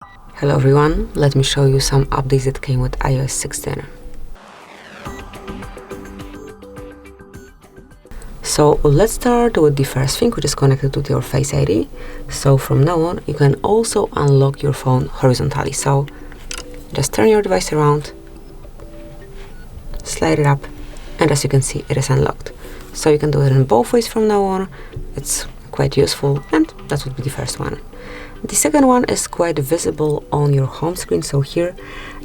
Hello everyone, let me show you some updates that came with iOS 16. So let's start with the first thing, which is connected to your Face ID. So from now on, you can also unlock your phone horizontally. So just turn your device around, slide it up, and as you can see, it is unlocked. So you can do it in both ways from now on. It's quite useful, and that would be the first one. The second one is quite visible on your home screen. So here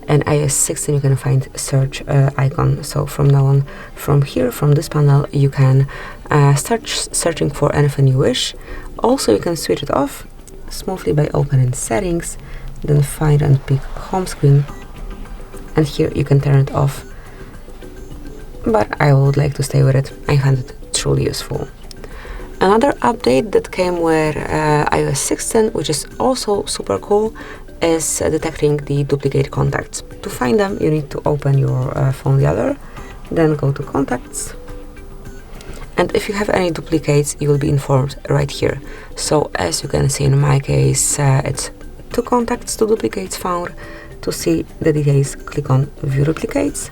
in iOS 16 you can find search icon. So from now on, from here, from this panel, you can start searching for anything you wish. Also, you can switch it off smoothly by opening settings, then find and pick home screen, and here you can turn it off, but I would like to stay with it. I find it truly useful. Another update that came with iOS 16, which is also super cool, is detecting the duplicate contacts. To find them, you need to open your phone gallery, then go to contacts, and if you have any duplicates, you will be informed right here. So as you can see in my case, it's 2 contacts, 2 duplicates found. To see the details, click on View Duplicates,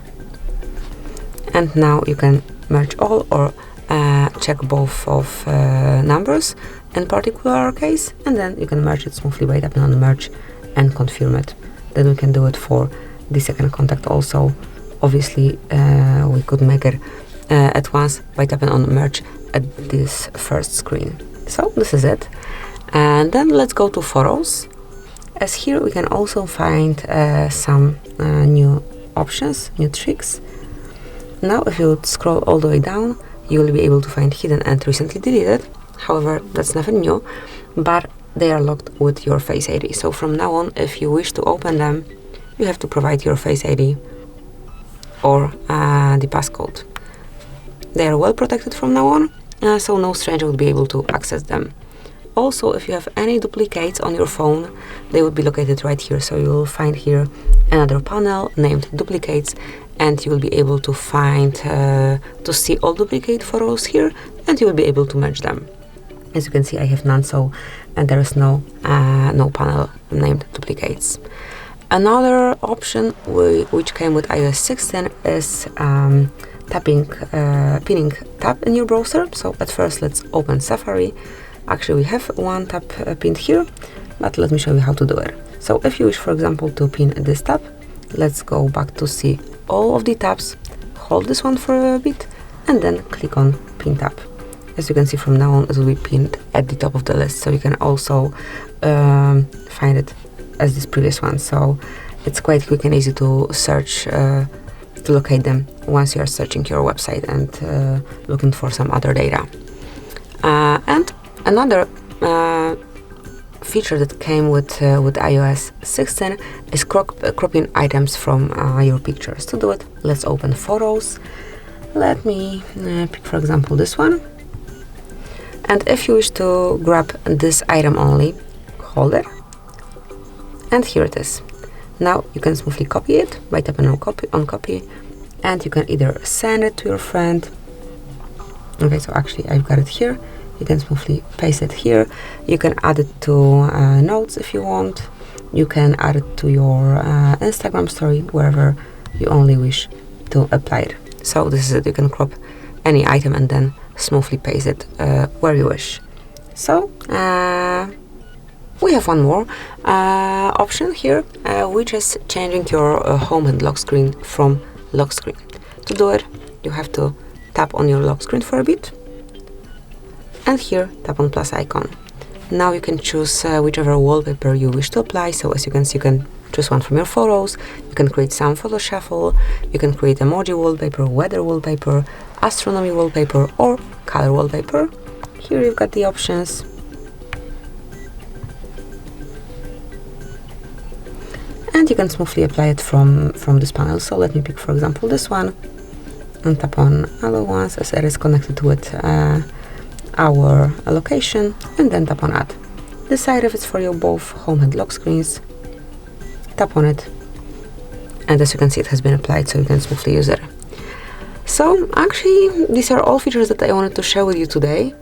and now you can merge all or check both of numbers in particular case, and then you can merge it smoothly by tapping on merge and confirm it. Then we can do it for the second contact also. Obviously, we could make it at once by tapping on merge at this first screen. So this is it. And then let's go to photos, as here we can also find some new options, new tricks. Now if you would scroll all the way down, you will be able to find hidden and recently deleted. However, that's nothing new, but they are locked with your Face ID. So from now on, if you wish to open them, you have to provide your Face ID or the passcode. They are well protected from now on, so no stranger will be able to access them. Also, if you have any duplicates on your phone, they would be located right here. So you will find here another panel named Duplicates, and you will be able to find, to see all duplicate photos here, and you will be able to merge them. As you can see, I have none, so and there is no panel named Duplicates. Another option which came with iOS 16 is pinning tab in your browser. So at first, let's open Safari. Actually, we have one tab pinned here, but let me show you how to do it. So if you wish, for example, to pin this tab, let's go back to see all of the tabs, hold this one for a bit, and then click on Pin tab. As you can see, from now on, it will be pinned at the top of the list, so you can also find it as this previous one. So it's quite quick and easy to search, to locate them once you are searching your website and looking for some other data. And another feature that came with iOS 16 is cropping items from your pictures. To do it, let's open Photos. Let me pick, for example, this one. And if you wish to grab this item only, hold it, and here it is. Now you can smoothly copy it by tapping on copy, and you can either send it to your friend. Okay, so actually I've got it here. You can smoothly paste it here. You can add it to notes if you want. You can add it to your Instagram story, wherever you only wish to apply it. So this is it. You can crop any item and then smoothly paste it where you wish. So we have one more option here, which is changing your home and lock screen from lock screen. To do it, you have to tap on your lock screen for a bit, and here tap on plus icon. Now you can choose whichever wallpaper you wish to apply. So as you can see, you can choose one from your photos, you can create some photo shuffle, you can create emoji wallpaper, weather wallpaper, astronomy wallpaper, or color wallpaper. Here you've got the options. And you can smoothly apply it from this panel. So let me pick, for example, this one, and tap on other ones as it is connected with our location, and then tap on Add. Decide if it's for your both home and lock screens. Tap on it, and as you can see, it has been applied, so you can smoothly use it. So actually, these are all features that I wanted to share with you today.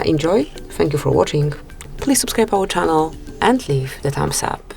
Enjoy, thank you for watching, please subscribe our channel and leave the thumbs up.